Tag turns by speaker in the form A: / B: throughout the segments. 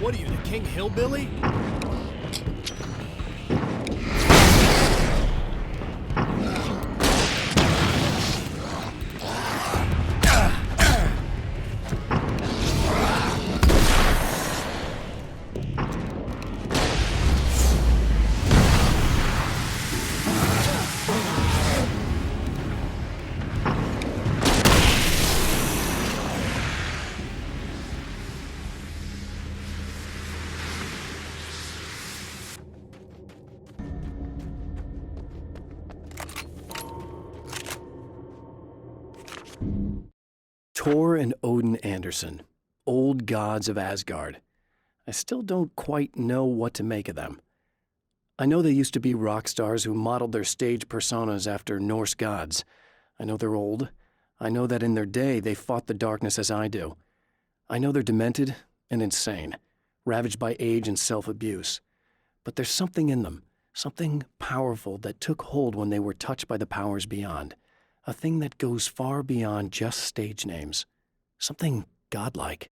A: What are you, the King Hillbilly? Thor and Odin Anderson, old gods of Asgard. I still don't quite know what to make of them. I know they used to be rock stars who modeled their stage personas after Norse gods. I know they're old. I know that in their day they fought the darkness as I do. I know they're demented and insane, ravaged by age and self-abuse. But there's something in them, something powerful that took hold when they were touched by the powers beyond. A thing that goes far beyond just stage names. Something godlike.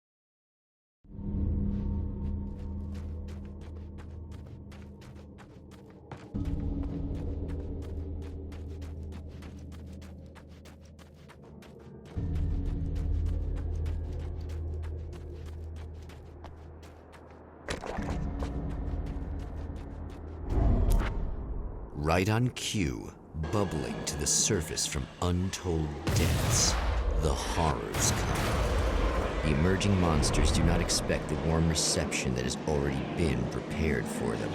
B: Right on cue, bubbling to the surface from untold depths, the horrors come. The emerging monsters do not expect the warm reception that has already been prepared for them.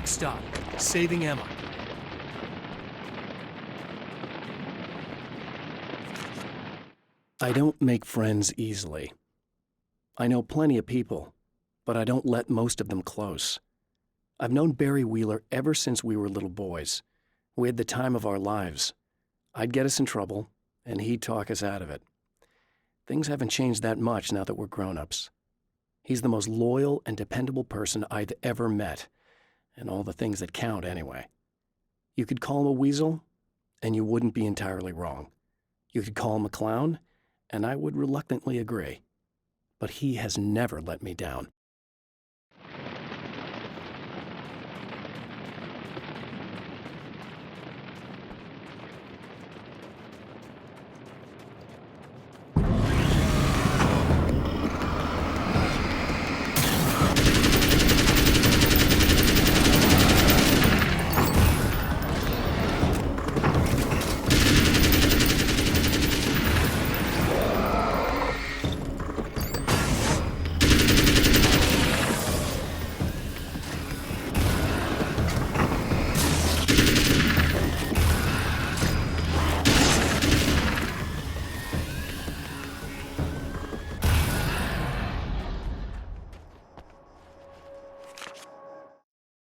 A: Stop. Saving Emma. I don't make friends easily. I know plenty of people, but I don't let most of them close. I've known Barry Wheeler ever since we were little boys. We had the time of our lives. I'd get us in trouble, and he'd talk us out of it. Things haven't changed that much now that we're grown-ups. He's the most loyal and dependable person I've ever met. And all the things that count anyway. You could call him a weasel, and you wouldn't be entirely wrong. You could call him a clown, and I would reluctantly agree. But he has never let me down.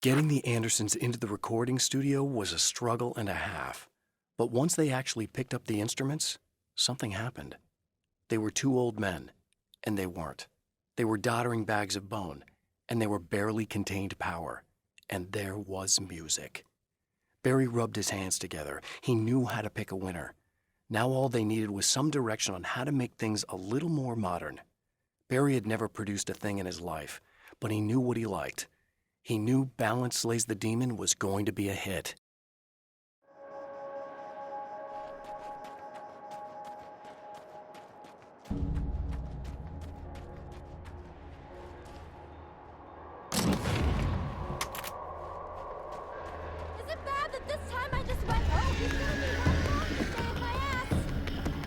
A: Getting the Andersons into the recording studio was a struggle and a half. But once they actually picked up the instruments, something happened. They were two old men, and they weren't. They were doddering bags of bone, and they were barely contained power. And there was music. Barry rubbed his hands together. He knew how to pick a winner. Now all they needed was some direction on how to make things a little more modern. Barry had never produced a thing in his life, but he knew what he liked. He knew Balance Slays the Demon was going to be a hit.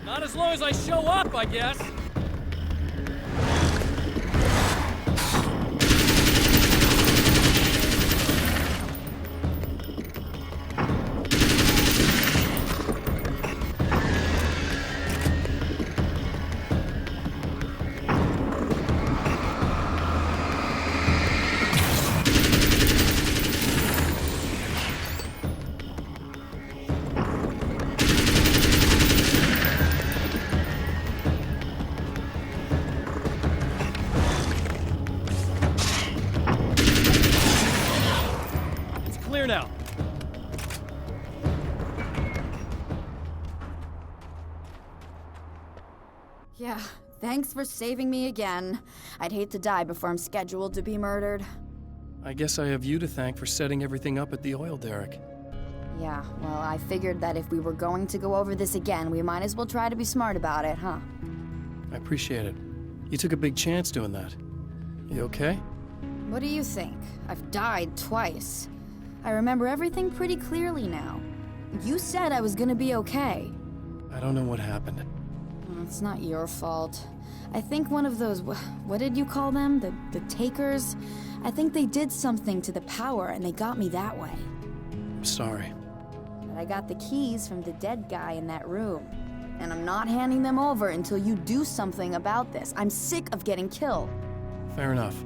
C: Not as long as I show up, I guess. Clear now.
D: Yeah, thanks for saving me again. I'd hate to die before I'm scheduled to be murdered.
A: I guess I have you to thank for setting everything up at the oil derrick.
D: Yeah, well, I figured that if we were going to go over this again, we might as well try to be smart about it, huh?
A: I appreciate it. You took a big chance doing that. You okay?
D: What do you think? I've died twice. I remember everything pretty clearly now. You said I was gonna be okay.
A: I don't know what happened.
D: It's not your fault. I think one of those, what did you call them? The takers? I think they did something to the power and they got me that way.
A: I'm sorry.
D: But I got the keys from the dead guy in that room. And I'm not handing them over until you do something about this. I'm sick of getting killed.
A: Fair enough.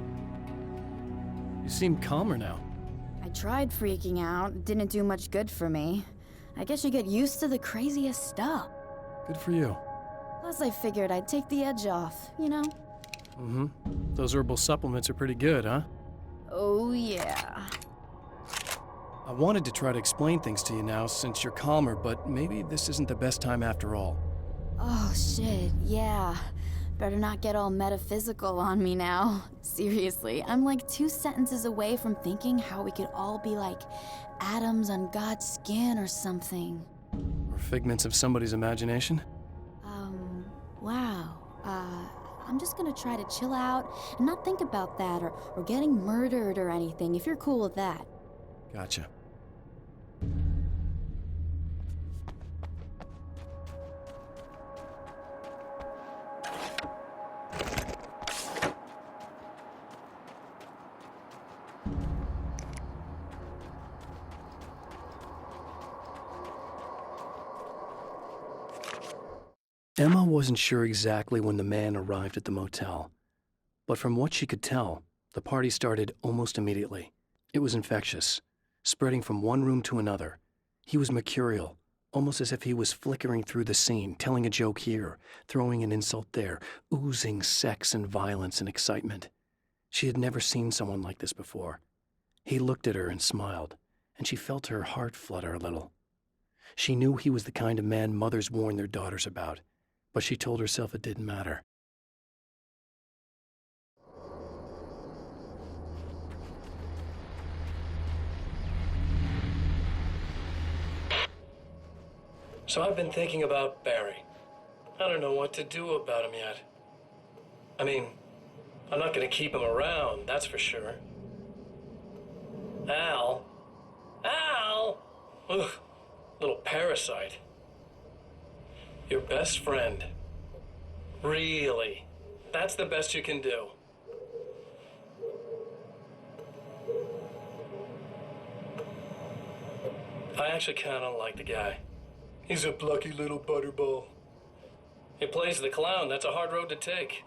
A: You seem calmer now.
D: I tried freaking out. It didn't do much good for me. I guess you get used to the craziest stuff.
A: Good for you.
D: Plus I figured I'd take the edge off, you know?
A: Mm-hmm. Those herbal supplements are pretty good, huh?
D: Oh yeah.
A: I wanted to try to explain things to you now since you're calmer, but maybe this isn't the best time after all.
D: Oh shit, yeah. Better not get all metaphysical on me now. Seriously, I'm like 2 sentences away from thinking how we could all be like atoms on God's skin or something.
A: Or figments of somebody's imagination?
D: Wow. I'm just gonna try to chill out and not think about that or getting murdered or anything, if you're cool with that.
A: Gotcha. Emma wasn't sure exactly when the man arrived at the motel, but from what she could tell, the party started almost immediately. It was infectious, spreading from one room to another. He was mercurial, almost as if he was flickering through the scene, telling a joke here, throwing an insult there, oozing sex and violence and excitement. She had never seen someone like this before. He looked at her and smiled, and she felt her heart flutter a little. She knew he was the kind of man mothers warn their daughters about, but she told herself it didn't matter. So I've been thinking about Barry. I don't know what to do about him yet. I mean, I'm not going to keep him around, that's for sure. Al? Ugh, little parasite. Your best friend. Really? That's the best you can do. I actually kind of like the guy. He's a plucky little butterball. He plays the clown. That's a hard road to take.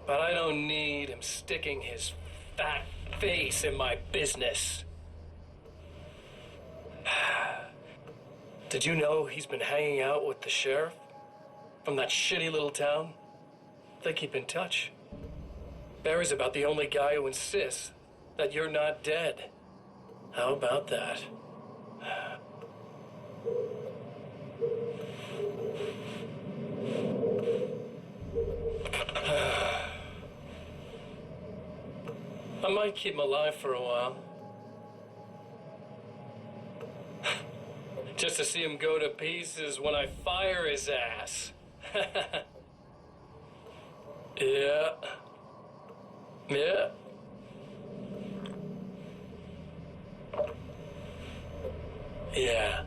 A: But I don't need him sticking his fat face in my business. Did you know he's been hanging out with the sheriff from that shitty little town? They keep in touch. Barry's about the only guy who insists that you're not dead. How about that? I might keep him alive for a while. Just to see him go to pieces when I fire his ass. Yeah. Yeah. Yeah.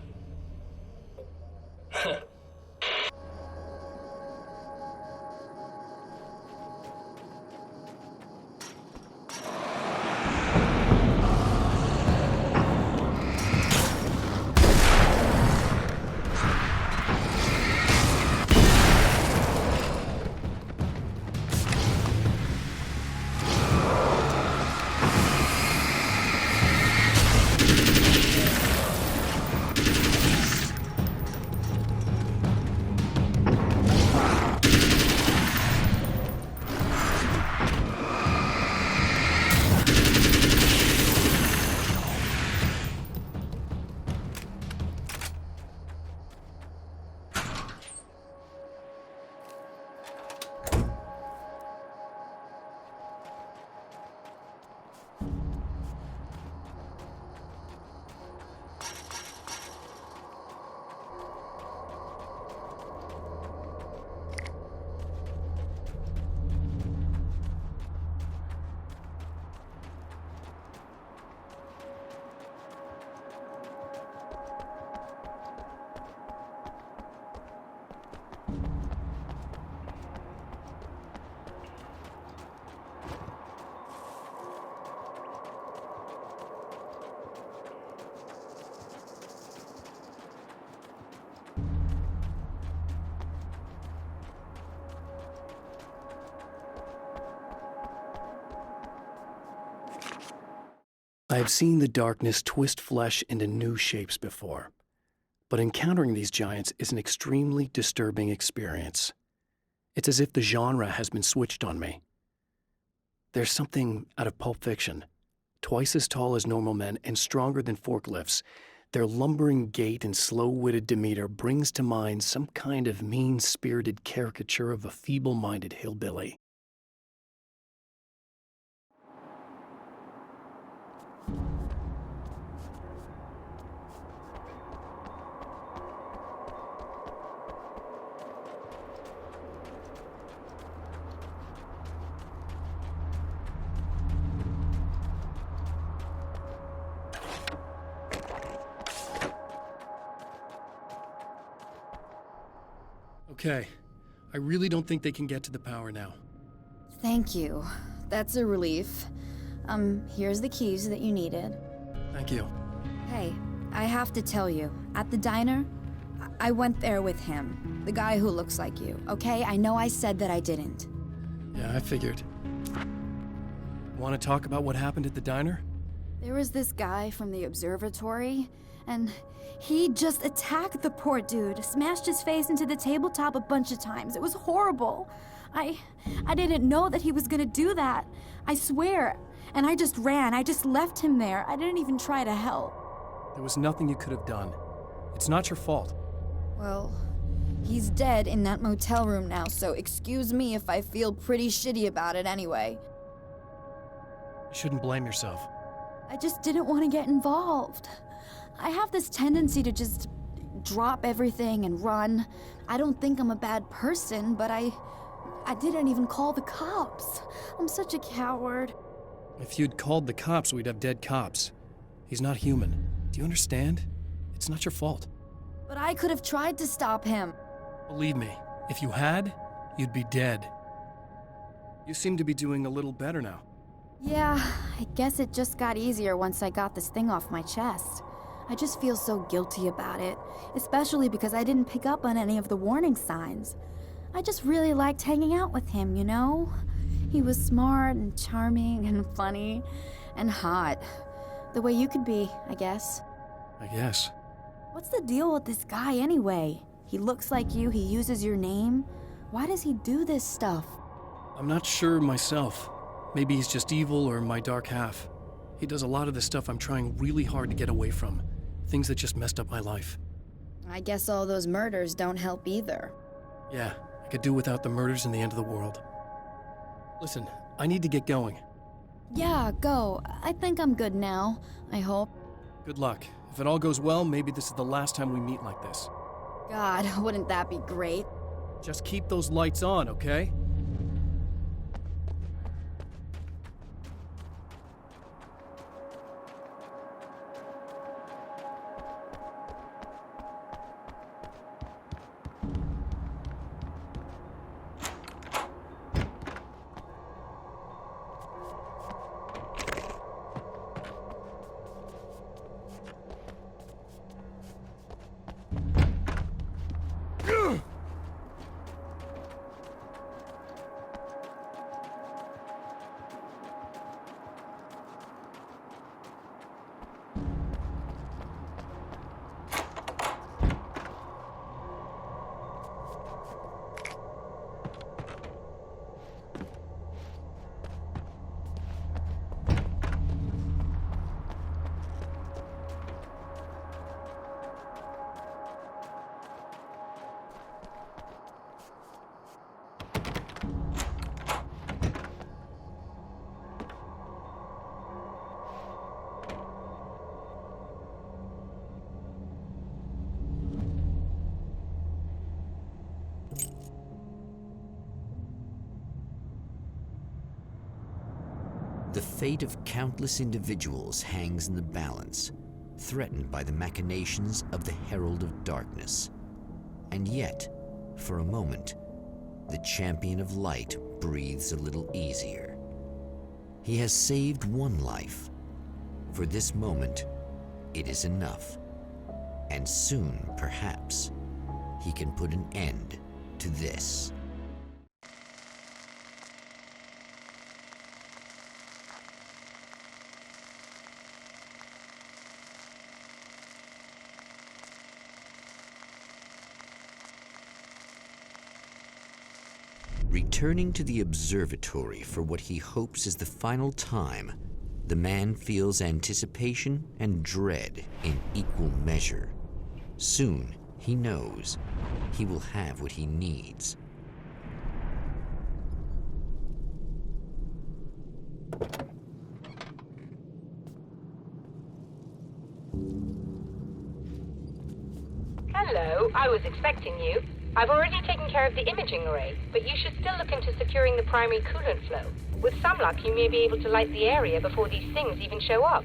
A: I have seen the darkness twist flesh into new shapes before, but encountering these giants is an extremely disturbing experience. It's as if the genre has been switched on me. There's something out of Pulp Fiction. Twice as tall as normal men and stronger than forklifts, their lumbering gait and slow-witted demeanor brings to mind some kind of mean-spirited caricature of a feeble-minded hillbilly. Okay, I really don't think they can get to the power now.
D: Thank you. That's a relief. Here's the keys that you needed.
A: Thank you.
D: Hey, I have to tell you, at the diner, I went there with him. The guy who looks like you, okay? I know I said that I didn't.
A: Yeah, I figured. Want to talk about what happened at the diner?
D: There was this guy from the observatory, and he just attacked the poor dude, smashed his face into the tabletop a bunch of times. It was horrible. I didn't know that he was gonna do that. I swear. And I just ran. I just left him there. I didn't even try to help.
A: There was nothing you could have done. It's not your fault.
D: Well, he's dead in that motel room now, so excuse me if I feel pretty shitty about it anyway.
A: You shouldn't blame yourself.
D: I just didn't want to get involved. I have this tendency to just drop everything and run. I don't think I'm a bad person, but I didn't even call the cops. I'm such a coward.
A: If you'd called the cops, we'd have dead cops. He's not human. Do you understand? It's not your fault.
D: But I could have tried to stop him.
A: Believe me, if you had, you'd be dead. You seem to be doing a little better now.
D: Yeah, I guess it just got easier once I got this thing off my chest. I just feel so guilty about it, especially because I didn't pick up on any of the warning signs. I just really liked hanging out with him, you know? He was smart and charming and funny and hot. The way you could be, I guess.
A: I guess.
D: What's the deal with this guy anyway? He looks like you, he uses your name. Why does he do this stuff?
A: I'm not sure myself. Maybe he's just evil or my dark half. He does a lot of the stuff I'm trying really hard to get away from. Things that just messed up my life.
D: I guess all those murders don't help either.
A: Yeah, I could do without the murders and the end of the world. Listen, I need to get going.
D: Yeah, go. I think I'm good now. I hope.
A: Good luck. If it all goes well, maybe this is the last time we meet like this.
D: God, wouldn't that be great?
A: Just keep those lights on, okay?
B: The fate of countless individuals hangs in the balance, threatened by the machinations of the Herald of Darkness. And yet, for a moment, the Champion of Light breathes a little easier. He has saved one life. For this moment, it is enough. And soon, perhaps, he can put an end to this. Returning to the observatory for what he hopes is the final time, the man feels anticipation and dread in equal measure. Soon, he knows, he will have what he needs.
E: Hello, I was expecting you. I've already taken care of the imaging array, but you should still look into securing the primary coolant flow. With some luck, you may be able to light the area before these things even show up.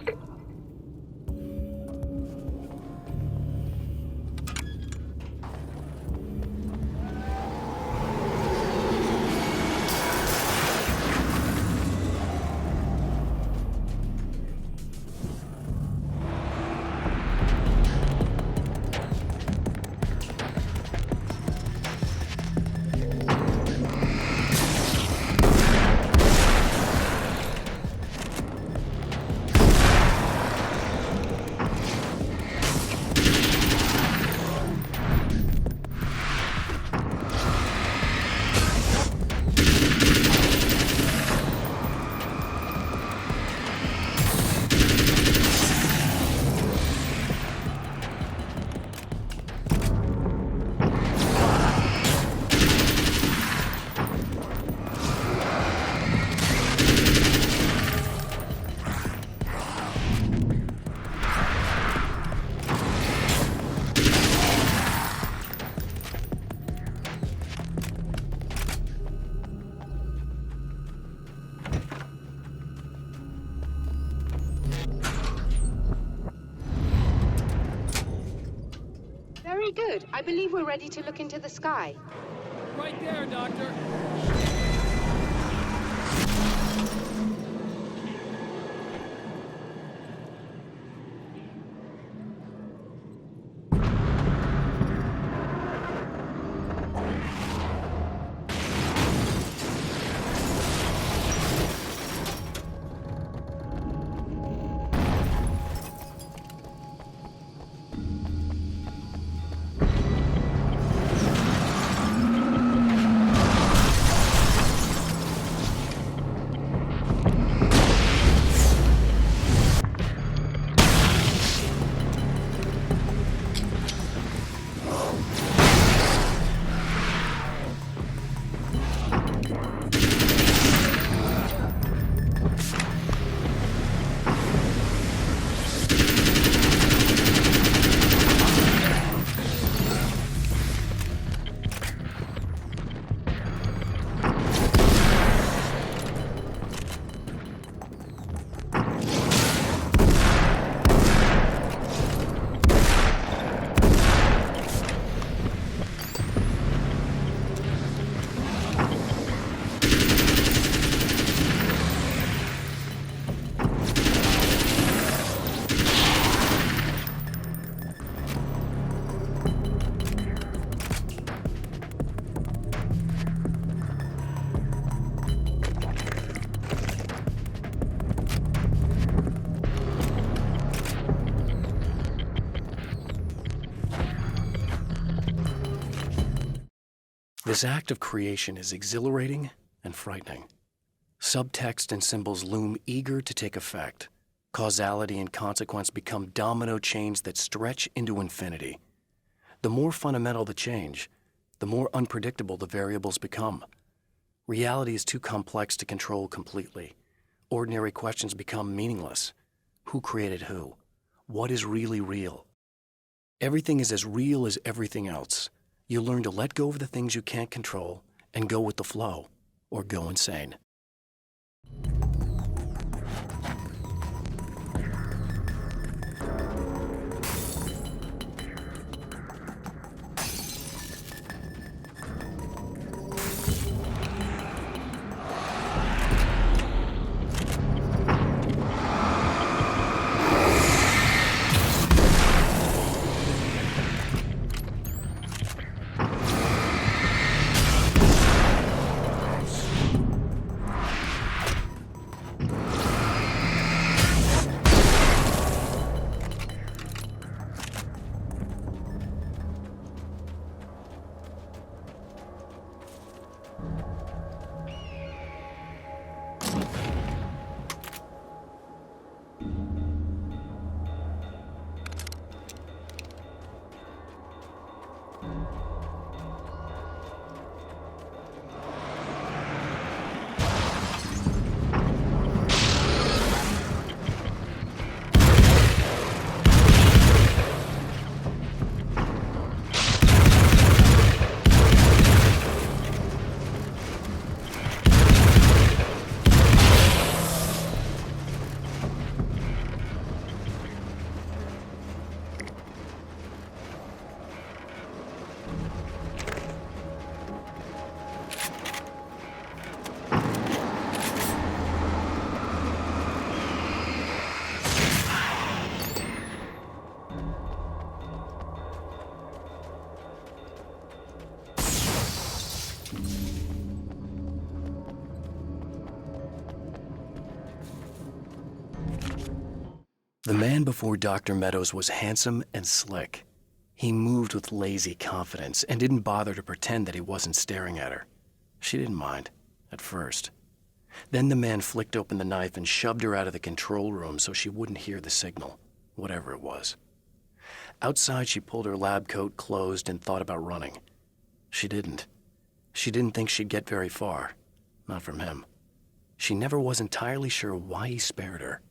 F: Very good. I believe we're ready to look into the sky.
C: Right there, Doctor.
A: This act of creation is exhilarating and frightening. Subtext and symbols loom eager to take effect. Causality and consequence become domino chains that stretch into infinity. The more fundamental the change, the more unpredictable the variables become. Reality is too complex to control completely. Ordinary questions become meaningless. Who created who? What is really real? Everything is as real as everything else. You learn to let go of the things you can't control and go with the flow, or go insane. The man before Dr. Meadows was handsome and slick. He moved with lazy confidence and didn't bother to pretend that he wasn't staring at her. She didn't mind, at first. Then the man flicked open the knife and shoved her out of the control room so she wouldn't hear the signal, whatever it was. Outside, she pulled her lab coat closed and thought about running. She didn't. She didn't think she'd get very far. Not from him. She never was entirely sure why he spared her.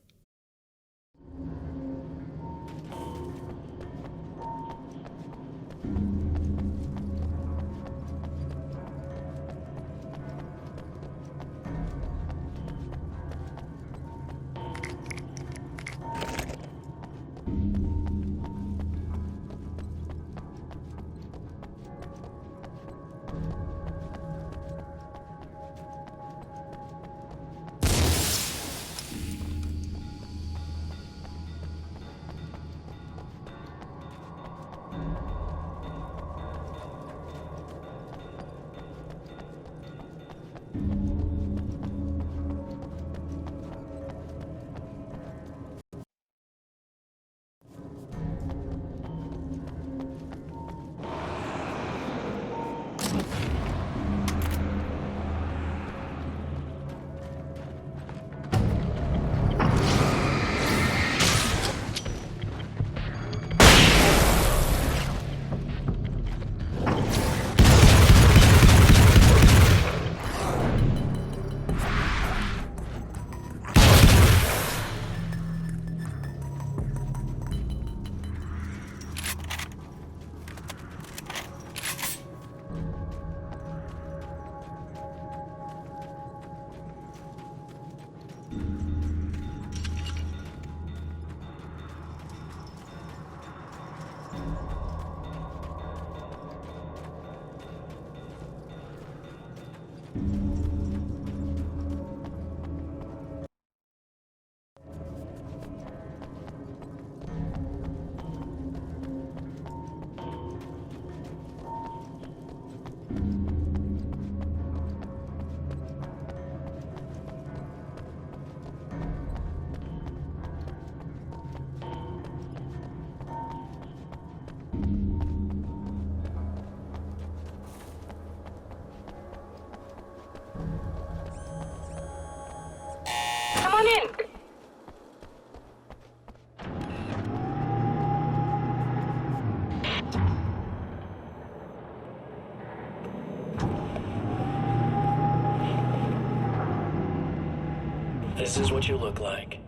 A: This is what you look like.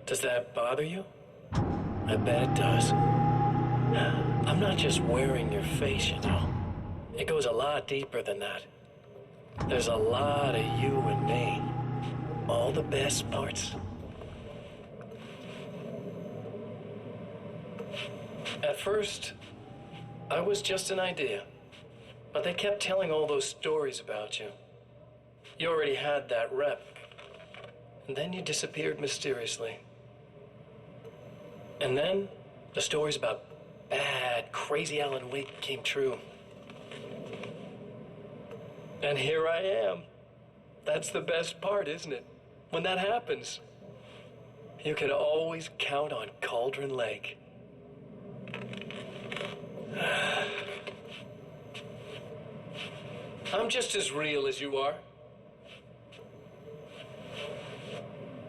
A: Does that bother you? I bet it does. I'm not just wearing your face, you know. It goes a lot deeper than that. There's a lot of you and me. All the best parts. At first, I was just an idea. But they kept telling all those stories about you. You already had that rep. And then you disappeared mysteriously. And then, the stories about bad, crazy Alan Wake came true. And here I am. That's the best part, isn't it? When that happens, you can always count on Cauldron Lake. I'm just as real as you are.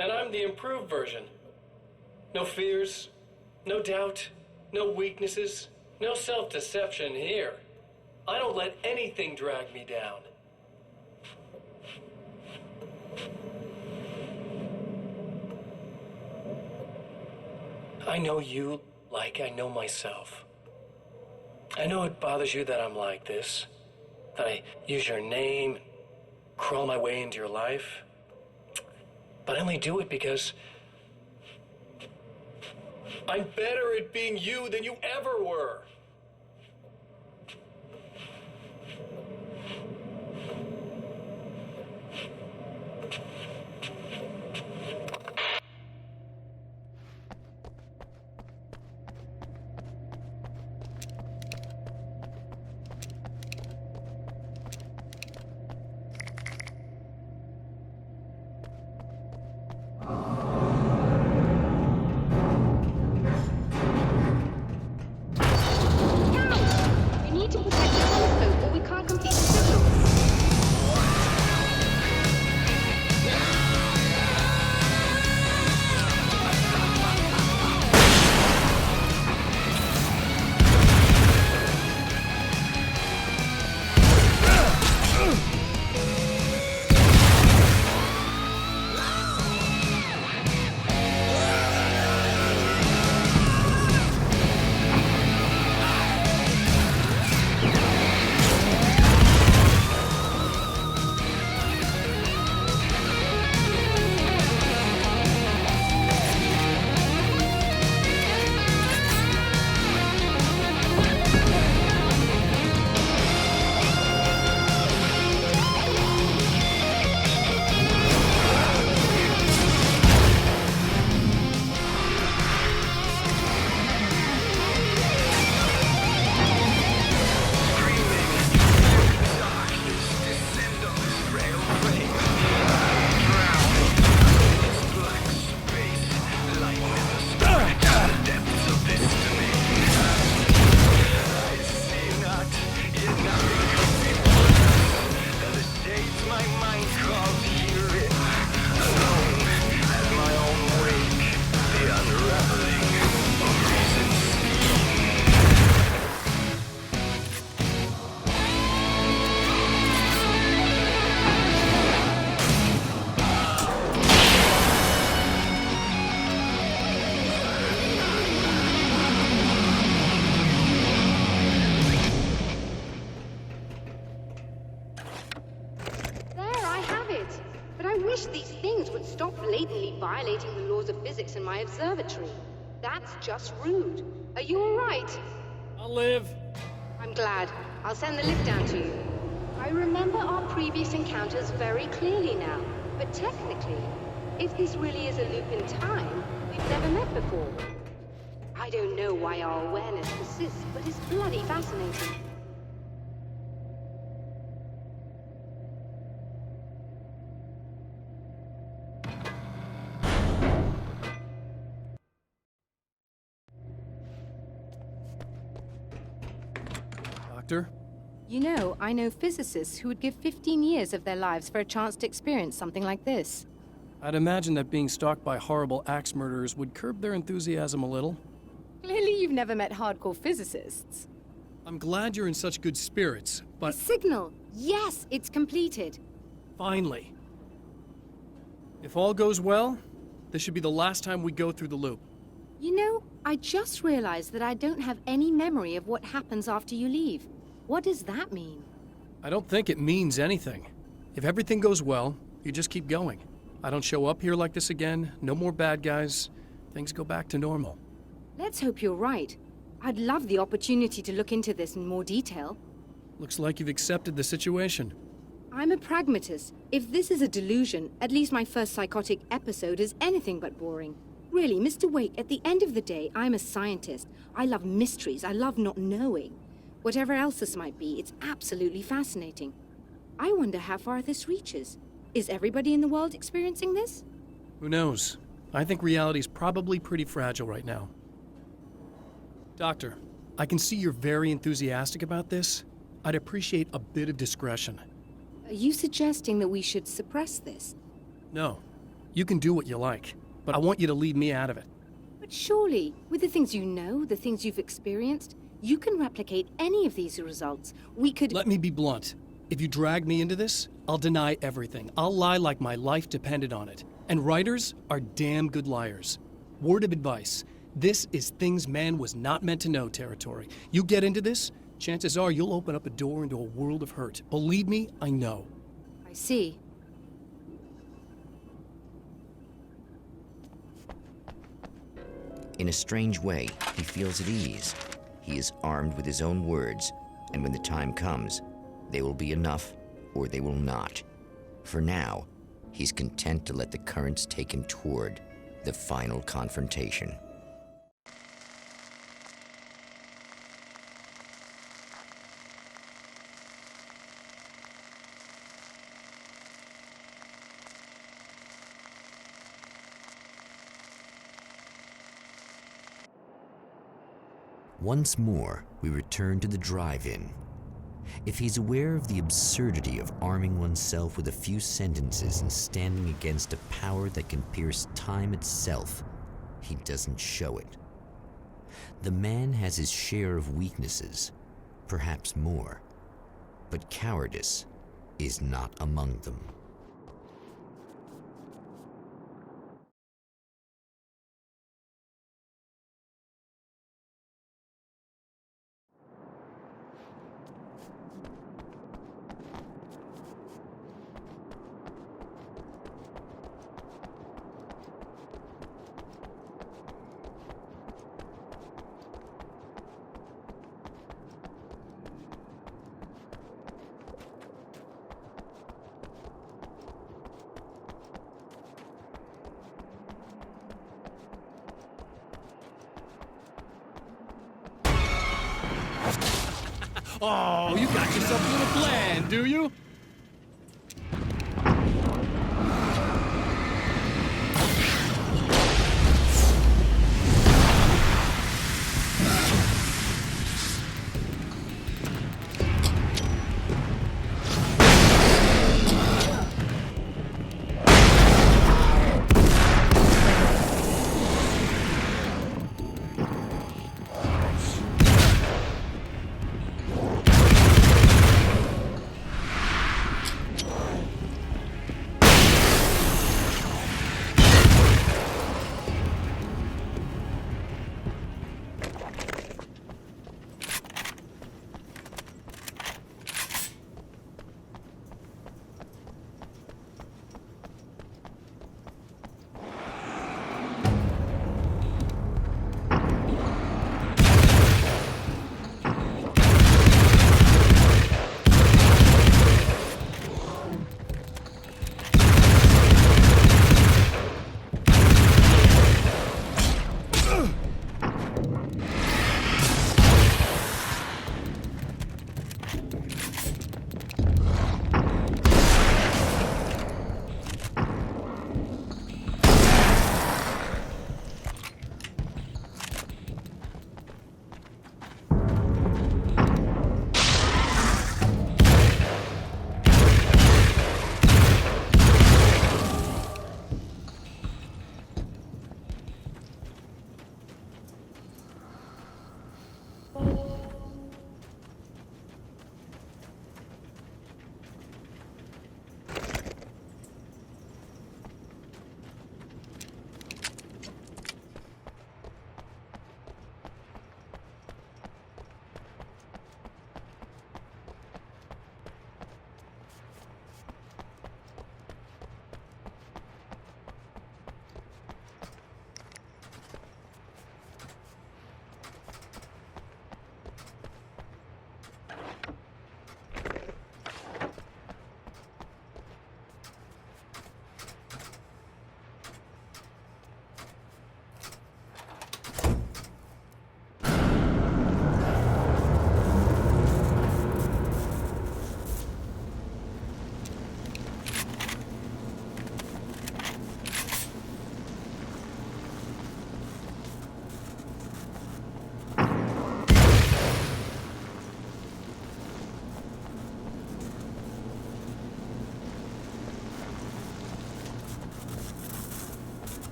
A: And I'm the improved version. No fears, no doubt, no weaknesses, no self-deception here. I don't let anything drag me down. I know you like I know myself. I know it bothers you that I'm like this, that I use your name, crawl my way into your life. But I only do it because I'm better at being you than you ever were.
F: Violating the laws of physics in my observatory. That's just rude. Are you all right?
C: I'll live.
F: I'm glad. I'll send the lift down to you. I remember our previous encounters very clearly now, but technically, if this really is a loop in time, we've never met before. I don't know why our awareness persists, but it's bloody fascinating.
C: Doctor?
G: You know, I know physicists who would give 15 years of their lives for a chance to experience something like this.
A: I'd imagine that being stalked by horrible axe murderers would curb their enthusiasm a little.
G: Clearly you've never met hardcore physicists.
A: I'm glad you're in such good spirits, but
G: Signal! Yes, it's completed.
A: finally. If all goes well, this should be the last time we go through the loop.
G: You know, I just realized that I don't have any memory of what happens after you leave. What does that mean?
A: I don't think it means anything. If everything goes well, you just keep going. I don't show up here like this again, no more bad guys. Things go back to normal.
G: Let's hope you're right. I'd love the opportunity to look into this in more detail.
A: Looks like you've accepted the situation.
G: I'm a pragmatist. If this is a delusion, at least my first psychotic episode is anything but boring. Really, Mr. Wake, at the end of the day, I'm a scientist. I love mysteries. I love not knowing. Whatever else this might be, it's absolutely fascinating. I wonder how far this reaches. Is everybody in the world experiencing this?
A: Who knows? I think reality's probably pretty fragile right now. Doctor, I can see you're very enthusiastic about this. I'd appreciate a bit of discretion.
G: Are you suggesting that we should suppress this?
A: No, you can do what you like, but I want you to leave me out of it.
G: But surely, with the things you know, the things you've experienced, you can replicate any of these results. We could...
A: Let me be blunt. If you drag me into this, I'll deny everything. I'll lie like my life depended on it. And writers are damn good liars. Word of advice. This is things man was not meant to know territory. You get into this, chances are you'll open up a door into a world of hurt. Believe me, I know.
G: I see.
B: In a strange way, he feels at ease. He is armed with his own words, and when the time comes, they will be enough or they will not. For now, he's content to let the currents take him toward the final confrontation. Once more, we return to the drive-in. If he's aware of the absurdity of arming oneself with a few sentences and standing against a power that can pierce time itself, he doesn't show it. The man has his share of weaknesses, perhaps more, but cowardice is not among them.
A: Oh, you got yourself a little plan, do you?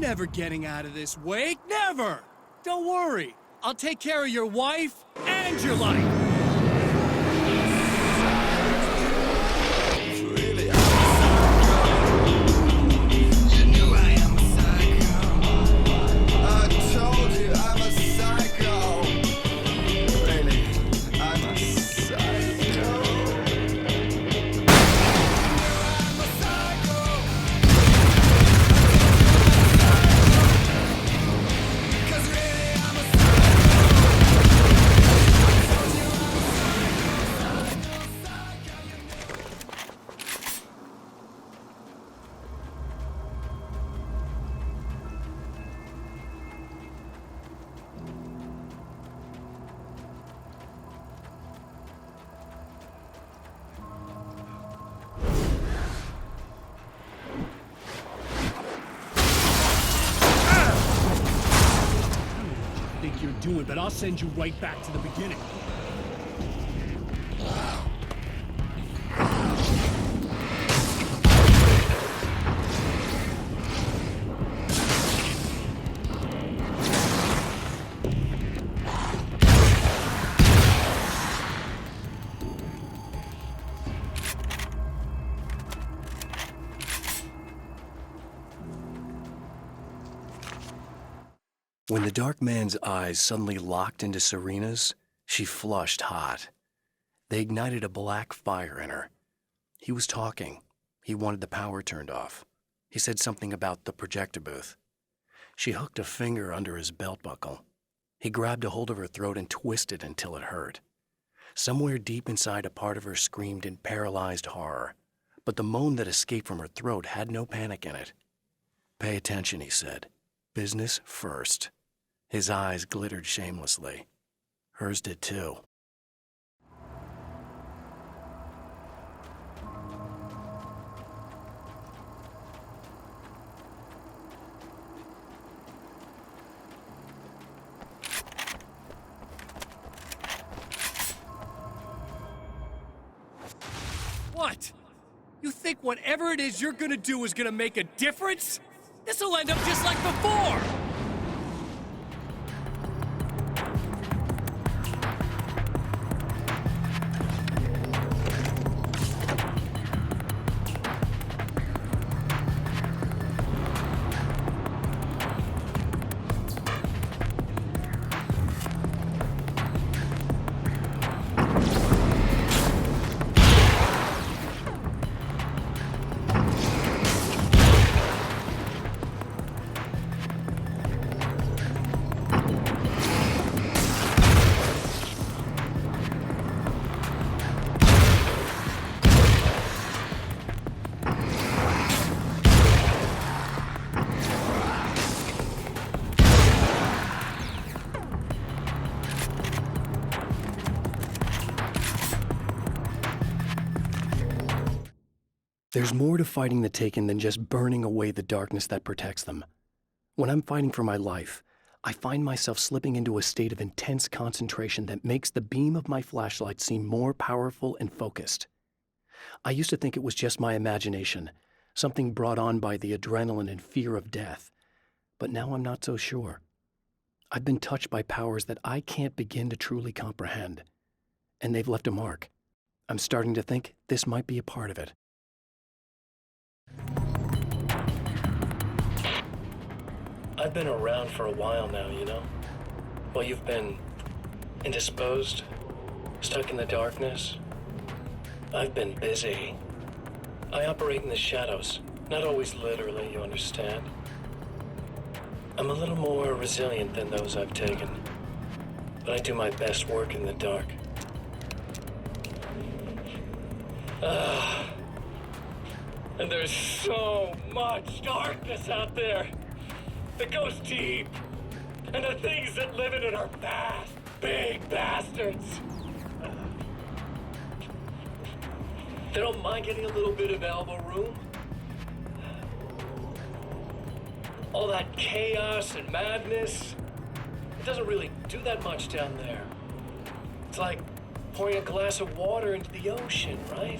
C: never getting out of this, Wake. Never! Don't worry. I'll take care of your wife and your life.
H: Doing, but I'll send you right back to the beginning.
A: When the dark man's eyes suddenly locked into Serena's, she flushed hot. They ignited a black fire in her. He was talking. He wanted the power turned off. He said something about the projector booth. She hooked a finger under his belt buckle. He grabbed a hold of her throat and twisted until it hurt. Somewhere deep inside, a part of her screamed in paralyzed horror, but the moan that escaped from her throat had no panic in it. "Pay attention," he said. "Business first." His eyes glittered shamelessly. Hers did too.
C: What? You think whatever it is you're gonna do is gonna make a difference? This'll end up just like before!
A: There's more to fighting the Taken than just burning away the darkness that protects them. When I'm fighting for my life, I find myself slipping into a state of intense concentration that makes the beam of my flashlight seem more powerful and focused. I used to think it was just my imagination, something brought on by the adrenaline and fear of death, but now I'm not so sure. I've been touched by powers that I can't begin to truly comprehend, and they've left a mark. I'm starting to think this might be a part of it. I've been around for a while now, you know? Well, you've been indisposed, stuck in the darkness. I've been busy. I operate in the shadows, not always literally, you understand? I'm a little more resilient than those I've taken, but I do my best work in the dark. And there's so much darkness out there that goes deep. And the things that live in it are fast, big bastards. They don't mind getting a little bit of elbow room. All that chaos and madness, it doesn't really do that much down there. It's like pouring a glass of water into the ocean, right?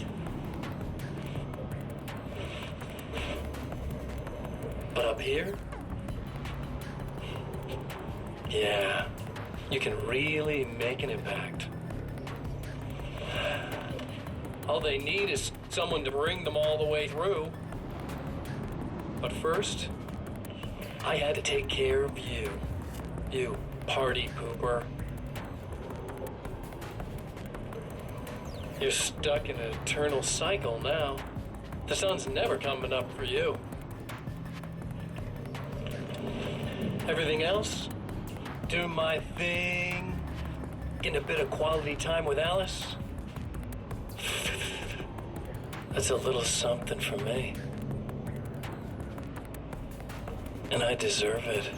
A: But up here, Yeah, you can really make an impact. All they need is someone to bring them all the way through. But first, I had to take care of you. You party pooper. You're stuck in an eternal cycle now. The sun's never coming up for you. Everything else? Doing my thing? Getting a bit of quality time with Alice? That's a little something for me. And I deserve it.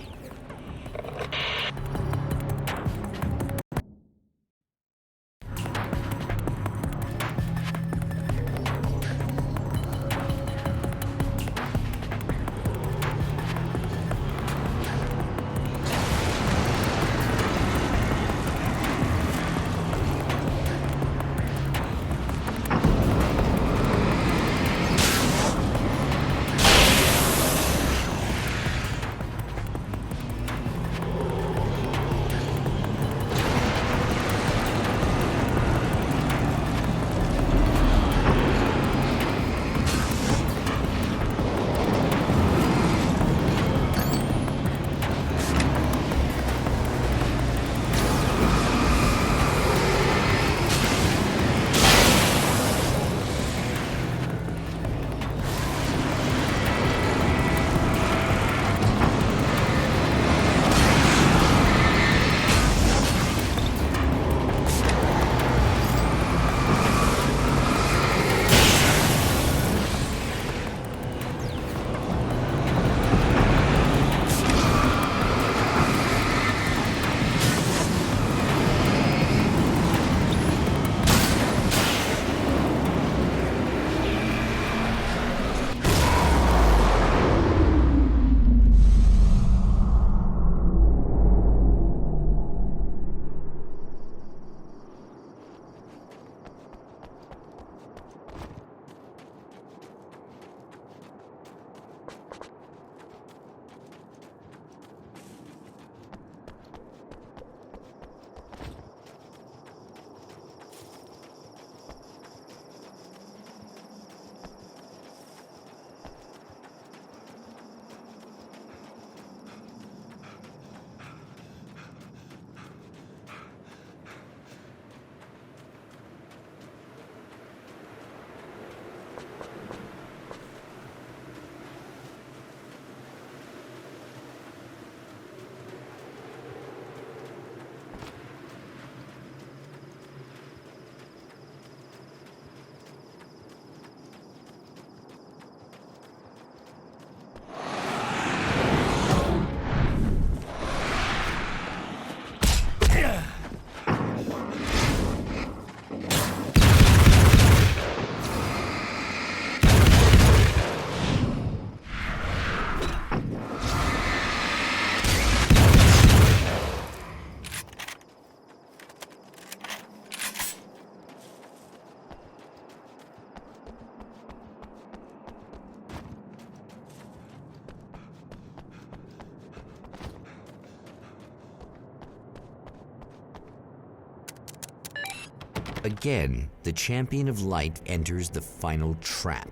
B: Again, the Champion of Light enters the final trap.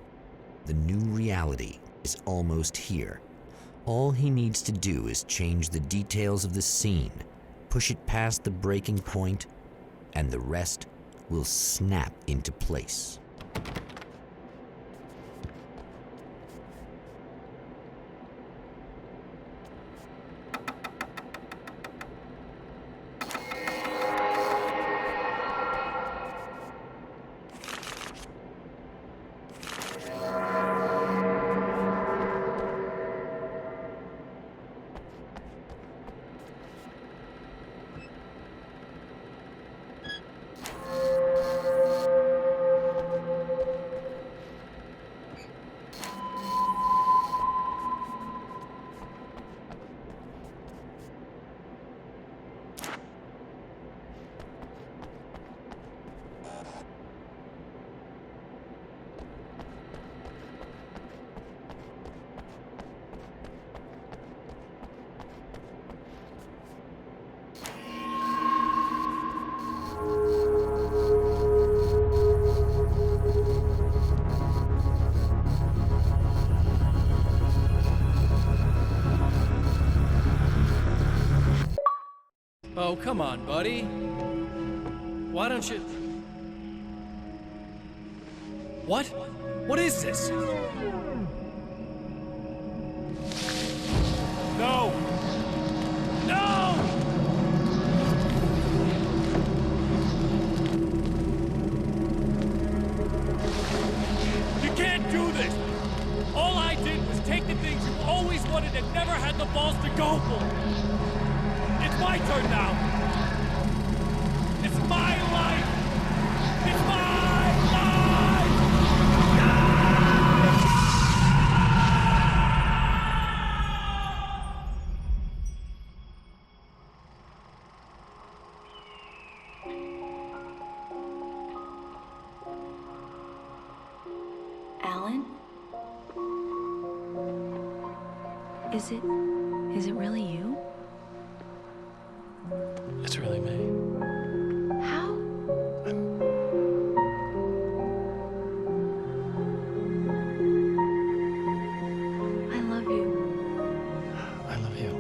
B: The new reality is almost here. All he needs to do is change the details of the scene, push it past the breaking point, and the rest will snap into place.
C: Oh, come on, buddy. Why don't you... What? What is this? No! No! You can't do this! All I did was take the things you always wanted and never had the balls to go for. It's my turn now. It's my life. It's my life!
I: Alan? Is it really you?
A: It's really me.
I: How? I love you.
A: I love you.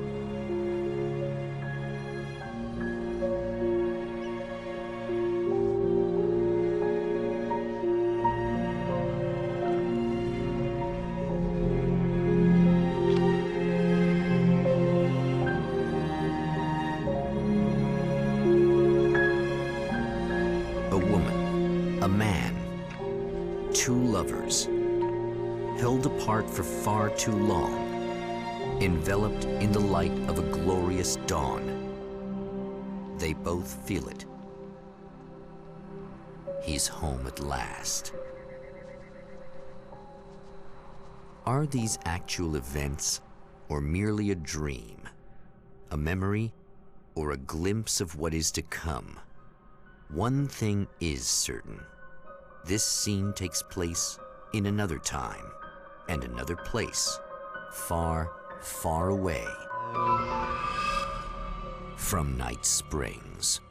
B: A woman, a man, two lovers, held apart for far too long, enveloped in the light of a glorious dawn. They both feel it. He's home at last. Are these actual events, or merely a dream? A memory, or a glimpse of what is to come? One thing is certain. This scene takes place in another time and another place, far, far away from Night Springs.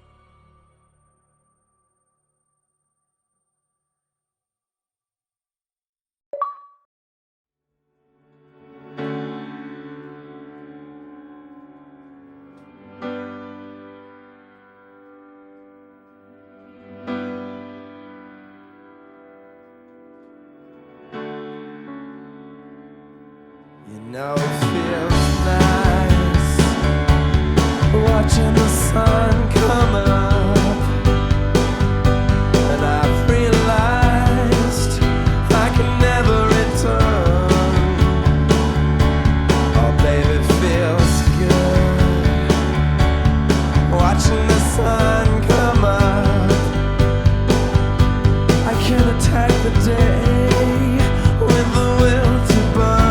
J: You know it feels nice watching the sun come up, and I've realized I can never return. Oh baby, it feels good watching the sun come up. I can attack the day with the will to burn.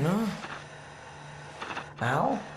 J: No? Al?